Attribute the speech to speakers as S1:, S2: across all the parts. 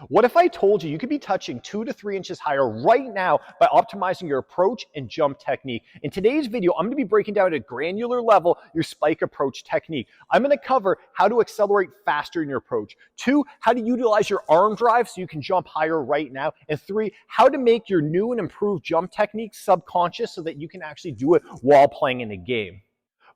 S1: What if I told you you could be touching 2 to 3 inches higher right now by optimizing your approach and jump technique? In today's video, I'm going to be breaking down at a granular level your spike approach technique. I'm going to cover how to accelerate faster in your approach. 2, how to utilize your arm drive so you can jump higher right now. And 3, how to make your new and improved jump technique subconscious so that you can actually do it while playing in the game.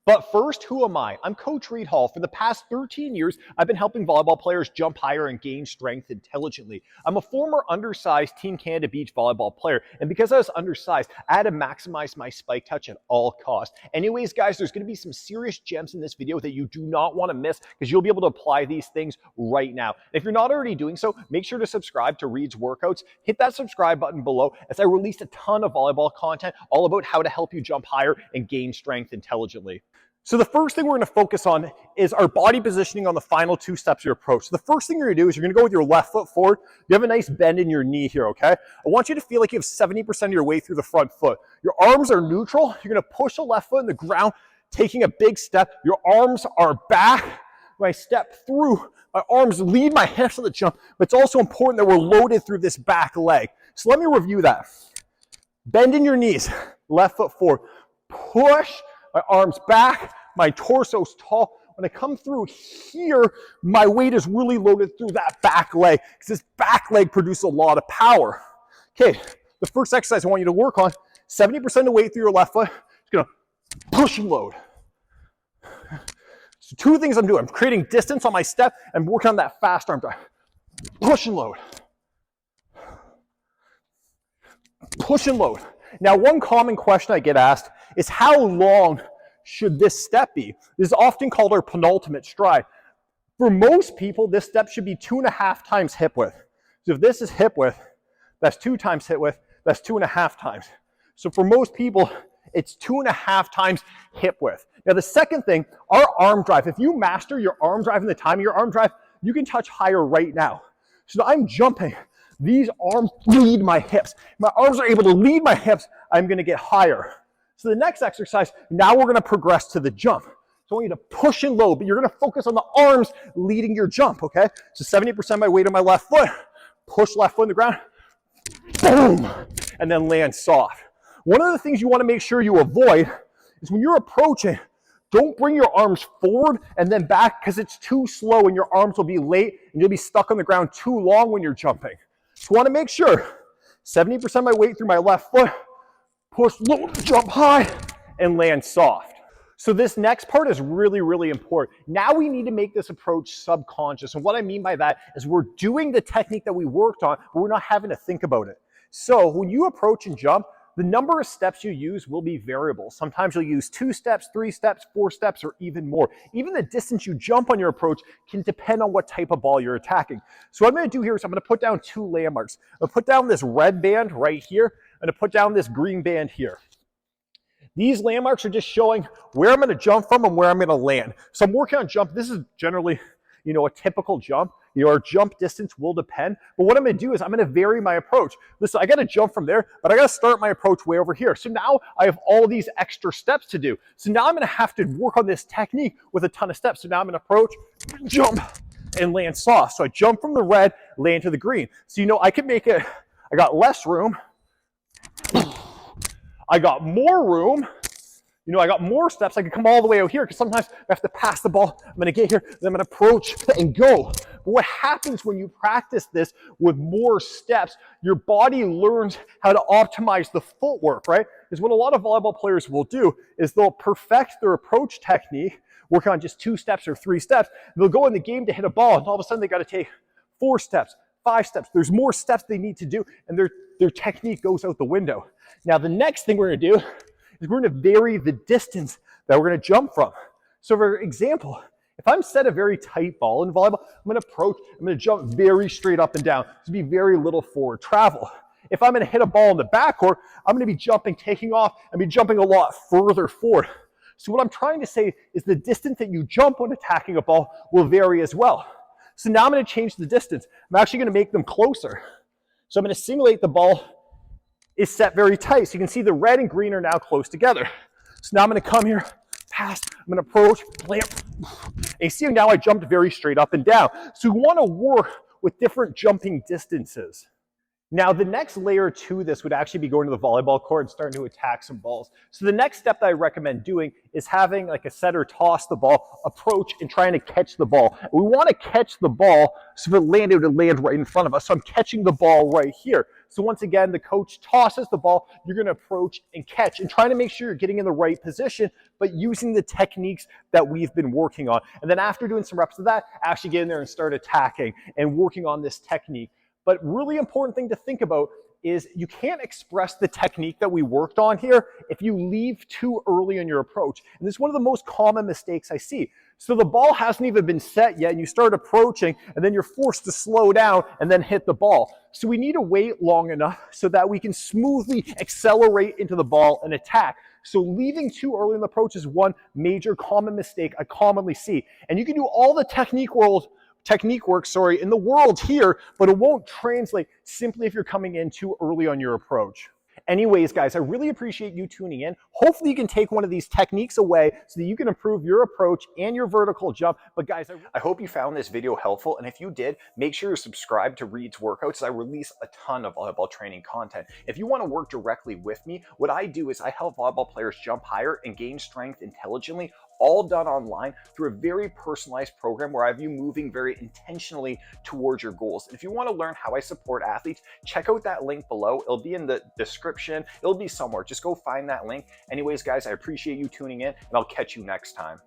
S1: But first, who am I? I'm Coach Reed Hall. For the past 13 years, I've been helping volleyball players jump higher and gain strength intelligently. I'm a former undersized Team Canada beach volleyball player, and because I was undersized, I had to maximize my spike touch at all costs. Anyways, guys, there's going to be some serious gems in this video that you do not want to miss because you'll be able to apply these things right now. If you're not already doing so, make sure to subscribe to Reed's Workouts. Hit that subscribe button below as I release a ton of volleyball content all about how to help you jump higher and gain strength intelligently. So the first thing we're going to focus on is our body positioning on the final 2 steps of your approach. So the first thing you're going to do is you're going to go with your left foot forward. You have a nice bend in your knee here, okay? I want you to feel like you have 70% of your way through the front foot. Your arms are neutral. You're going to push the left foot in the ground, taking a big step. Your arms are back. When I step through, my arms lead my hips on the jump, but it's also important that we're loaded through this back leg. So let me review that. Bend in your knees, left foot forward. Push, my arms back, my torso's tall. When I come through here, my weight is really loaded through that back leg because this back leg produces a lot of power. Okay, the first exercise I want you to work on, 70% of the weight through your left foot, just gonna push and load. So 2 things I'm doing. I'm creating distance on my step and working on that fast arm drive. Push and load. Push and load. Now, one common question I get asked is how long should this step be? This is often called our penultimate stride. For most people, this step should be 2.5 times hip width. So if this is hip width, that's 2 times hip width, that's 2.5 times. So for most people, it's 2.5 times hip width. Now the second thing, our arm drive, if you master your arm drive and the time of your arm drive, you can touch higher right now. So I'm jumping. These arms lead my hips. My arms are able to lead my hips. I'm going to get higher. So the next exercise, now we're going to progress to the jump. So I want you to push and load, but you're going to focus on the arms leading your jump, okay? So 70% of my weight on my left foot, push left foot in the ground, boom, and then land soft. One of the things you want to make sure you avoid is when you're approaching, don't bring your arms forward and then back because it's too slow and your arms will be late and you'll be stuck on the ground too long when you're jumping. So I want to make sure 70% of my weight through my left foot, push, load, jump high, and land soft. So this next part is really, really important. Now we need to make this approach subconscious. And what I mean by that is we're doing the technique that we worked on, but we're not having to think about it. So when you approach and jump, the number of steps you use will be variable. Sometimes you'll use 2 steps, 3 steps, 4 steps, or even more. Even the distance you jump on your approach can depend on what type of ball you're attacking. So what I'm going to do here is I'm going to put down 2 landmarks. I'm going to put down this red band right here. I'm going to put down this green band here. These landmarks are just showing where I'm going to jump from and where I'm going to land. So I'm working on jump. This is generally, a typical jump. Our jump distance will depend. But what I'm going to do is I'm going to vary my approach. Listen, I got to jump from there, but I got to start my approach way over here. So now I have all these extra steps to do. So now I'm going to have to work on this technique with a ton of steps. So now I'm going to approach, jump, and land soft. So I jump from the red, land to the green. So I can make it, I got less room. I got more room. I got more steps. I can come all the way out here because sometimes I have to pass the ball. I'm going to get here, then I'm going to approach and go. But what happens when you practice this with more steps, your body learns how to optimize the footwork, right? Because what a lot of volleyball players will do is they'll perfect their approach technique, work on just 2 steps or 3 steps. They'll go in the game to hit a ball, and all of a sudden they got to take 4 steps, 5 steps. There's more steps they need to do, and their technique goes out the window. Now, the next thing we're going to do is we're going to vary the distance that we're going to jump from. So for example, if I'm set a very tight ball in volleyball, I'm going to approach, I'm going to jump very straight up and down. To be very little forward travel. If I'm going to hit a ball in the backcourt, I'm going to be jumping, taking off, and be jumping a lot further forward. So what I'm trying to say is the distance that you jump when attacking a ball will vary as well. So now I'm going to change the distance. I'm actually going to make them closer. So I'm going to simulate the ball is set very tight. So you can see the red and green are now close together. So now I'm going to come here, pass, I'm going to approach, clamp. And you see now I jumped very straight up and down. So we want to with different jumping distances. Now, the next layer to this would actually be going to the volleyball court and starting to attack some balls. So the next step that I recommend doing is having like a setter toss the ball, approach, and trying to catch the ball. We want to catch the ball so if it landed, it would land right in front of us. So I'm catching the ball right here. So once again, the coach tosses the ball, you're going to approach and catch and trying to make sure you're getting in the right position, but using the techniques that we've been working on. And then after doing some reps of that, actually get in there and start attacking and working on this technique. But really important thing to think about is you can't express the technique that we worked on here if you leave too early in your approach. And this is one of the most common mistakes I see. So the ball hasn't even been set yet and you start approaching and then you're forced to slow down and then hit the ball. So we need to wait long enough so that we can smoothly accelerate into the ball and attack. So leaving too early in the approach is one major common mistake I commonly see. And you can do all the technique work in the world here, but it won't translate simply if you're coming in too early on your approach. Anyways, guys, I really appreciate you tuning in. Hopefully you can take one of these techniques away so that you can improve your approach and your vertical jump. But guys, I hope you found this video helpful. And if you did, make sure you subscribe to Reed's Workouts as I release a ton of volleyball training content. If you want to work directly with me, what I do is I help volleyball players jump higher and gain strength intelligently, all done online through a very personalized program where I have you moving very intentionally towards your goals. And if you want to learn how I support athletes, check out that link below. It'll be in the description. It'll be somewhere. Just go find that link. Anyways, guys, I appreciate you tuning in and I'll catch you next time.